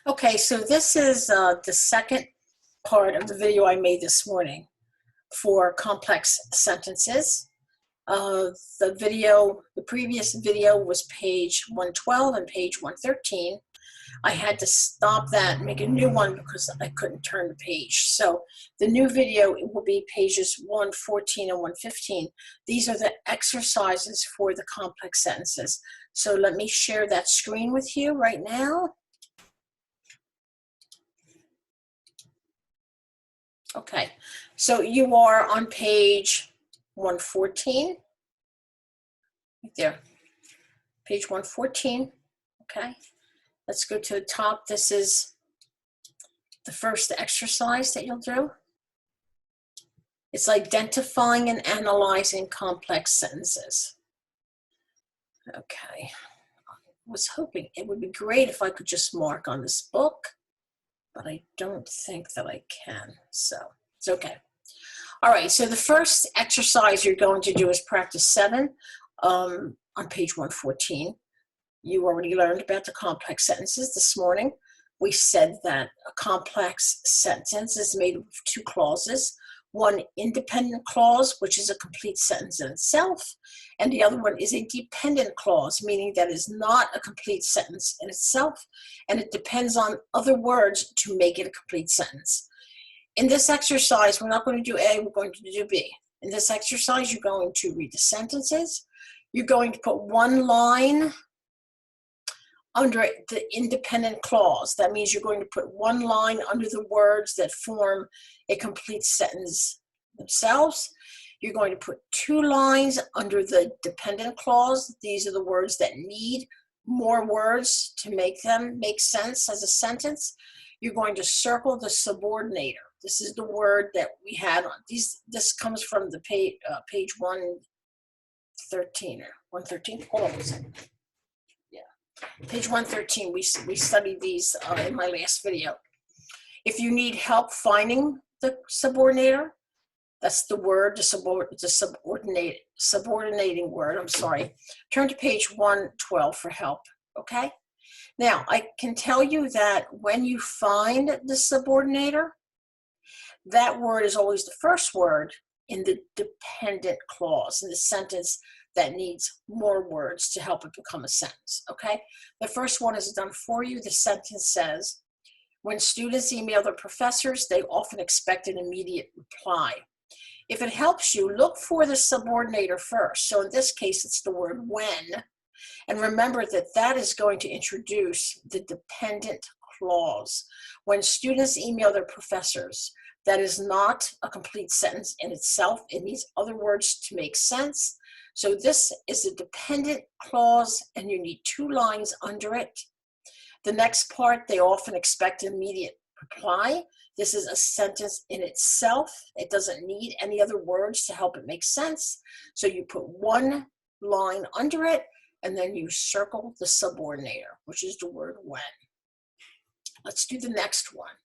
Okay, so this is the second part of the video I made this morning for complex sentences. The previous video was page 112 and page 113. I had to stop that and make a new one because I couldn't turn the page. So the new video will be pages 114 and 115. These are the exercises for the complex sentences. So let me share that screen with you right now. Okay, so you are on page 114, right there, page 114, okay? Let's go to the top. This is the first exercise that you'll do. It's identifying and analyzing complex sentences. Okay, I was hoping it would be great if I could just mark on this book, but I don't think that I can, so it's okay. All right, so the first exercise you're going to do is practice 7 on page 114. You already learned about the complex sentences this morning. We said that a complex sentence is made of 2 clauses. One independent clause, which is a complete sentence in itself, and the other one is a dependent clause, meaning that is not a complete sentence in itself, and it depends on other words to make it a complete sentence. In this exercise, we're not going to do A, we're going to do B. In this exercise, you're going to read the sentences. You're going to put one line under the independent clause. That means you're going to put one line under the words that form a complete sentence themselves. You're going to put 2 lines under the dependent clause. These are the words that need more words to make them make sense as a sentence. You're going to circle the subordinator. This is the word that we had on these. This comes from the page 113 or 113. Hold on a second. Yeah, page 113. We studied these in my last video. If you need help finding the subordinator, that's the word, the subordinating word. I'm sorry. Turn to page 112 for help. Okay. Now I can tell you that when you find the subordinator, that word is always the first word in the dependent clause, in the sentence that needs more words to help it become a sentence, okay? The first one is done for you. The sentence says, when students email their professors, they often expect an immediate reply. If it helps you, look for the subordinator first. So in this case, it's the word when. And remember that that is going to introduce the dependent clause. When students email their professors, that is not a complete sentence in itself. It needs other words to make sense. So this is a dependent clause, and you need 2 lines under it. The next part, they often expect an immediate reply. This is a sentence in itself. It doesn't need any other words to help it make sense. So you put 1 line under it, and then you circle the subordinator, which is the word when. Let's do the next one.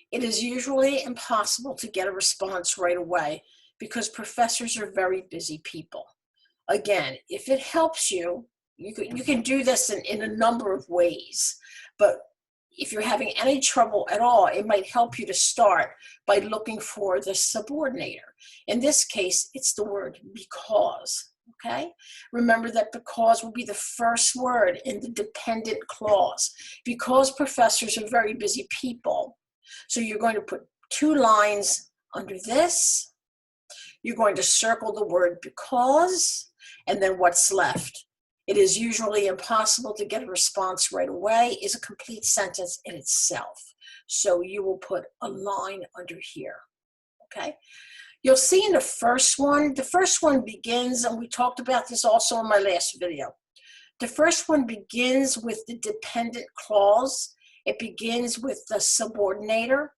It is usually impossible to get a response right away because professors are very busy people. Again, if it helps you, you can do this in a number of ways, but if you're having any trouble at all, it might help you to start by looking for the subordinator. In this case, it's the word because. Okay, remember that because will be the first word in the dependent clause. Because professors are very busy people, so you're going to put 2 lines under this. You're going to circle the word because, and then what's left. It is usually impossible to get a response right away is a complete sentence in itself. So you will put a line under here, okay? You'll see in the first one begins, and we talked about this also in my last video. The first one begins with the dependent clause. It begins with the subordinator.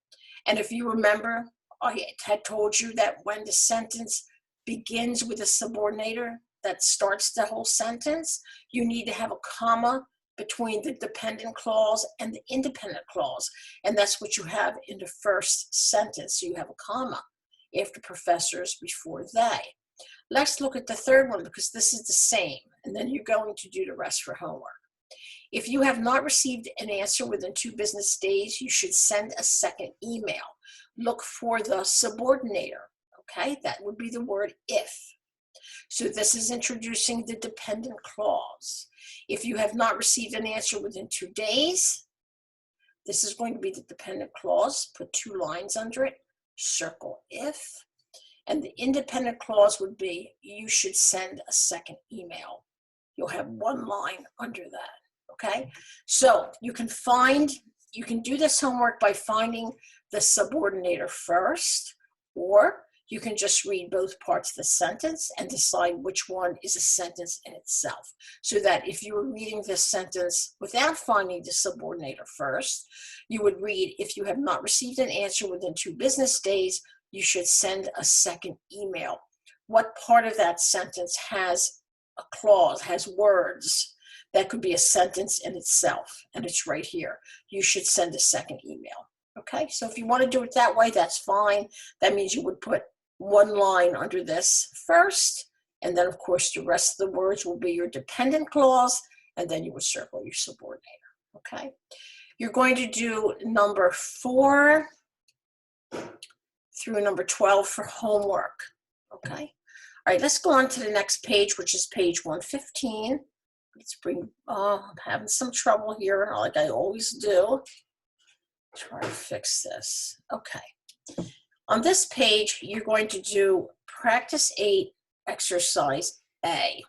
And if you remember, I had told you that when the sentence begins with a subordinator that starts the whole sentence, you need to have a comma between the dependent clause and the independent clause. And that's what you have in the first sentence. So you have a comma after professors, before they. Let's look at the third one because this is the same, and then you're going to do the rest for homework. If you have not received an answer within 2 business days, you should send a second email. Look for the subordinator, okay? That would be the word if. So this is introducing the dependent clause. If you have not received an answer within 2 days, this is going to be the dependent clause. Put 2 lines under it, circle if. And the independent clause would be, you should send a second email. You'll have 1 line under that, okay? So you can do this homework by finding the subordinator first, or you can just read both parts of the sentence and decide which one is a sentence in itself. So that if you were reading this sentence without finding the subordinator first, you would read, if you have not received an answer within 2 business days, you should send a second email. What part of that sentence has a clause, has words? That could be a sentence in itself, and it's right here. You should send a second email, okay? So if you want to do it that way, that's fine. That means you would put 1 line under this first, and then of course the rest of the words will be your dependent clause, and then you would circle your subordinator, okay? You're going to do number 4 through number 12 for homework, okay? All right, let's go on to the next page, which is page 115. Let's bring, I'm having some trouble here, like I always do. Try to fix this, okay. On this page, you're going to do practice 8, exercise A,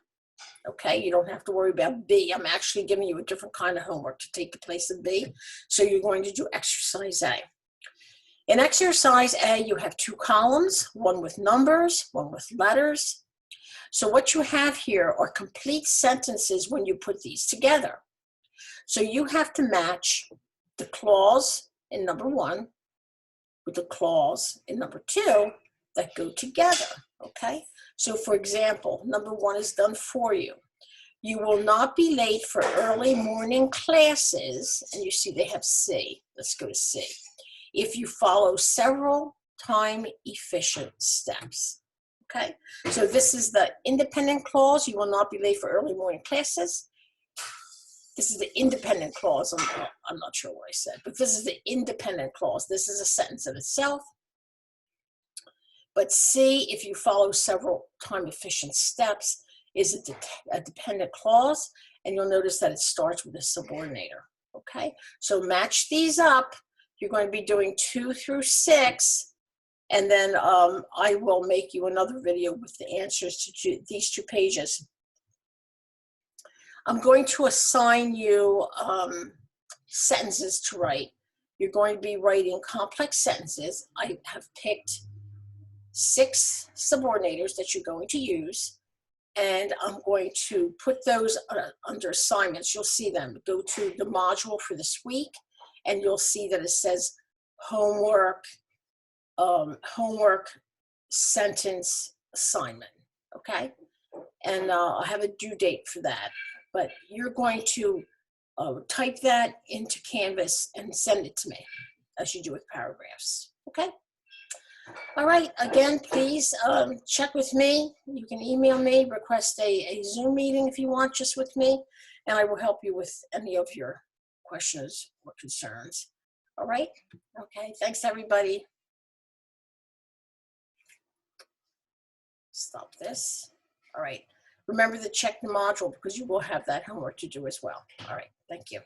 okay? You don't have to worry about B. I'm actually giving you a different kind of homework to take the place of B. So you're going to do exercise A. In exercise A, you have 2 columns, one with numbers, one with letters. So what you have here are complete sentences when you put these together. So you have to match the clause in number 1 with the clause in number 2 that go together, okay? So for example, number 1 is done for you. You will not be late for early morning classes, and you see they have C. Let's go to C. If you follow several time-efficient steps, okay? So this is the independent clause. You will not be late for early morning classes. This is the independent clause. I'm not sure what I said, but this is the independent clause. This is a sentence in itself. But C, if you follow several time-efficient steps, is a dependent clause, and you'll notice that it starts with a subordinator, okay? So match these up. You're going to be doing 2 through 6, and then I will make you another video with the answers to these 2 pages. I'm going to assign you sentences to write. You're going to be writing complex sentences. I have picked 6 subordinators that you're going to use, and I'm going to put those under assignments. You'll see them. Go to the module for this week, and you'll see that it says homework, homework sentence assignment, okay? And I'll have a due date for that. But you're going to type that into Canvas and send it to me, as you do with paragraphs, okay? All right, again, please check with me. You can email me, request a Zoom meeting if you want, just with me, and I will help you with any of your questions or concerns. All right? Okay, thanks everybody. Stop this. All right. Remember to check the module because you will have that homework to do as well. All right, thank you.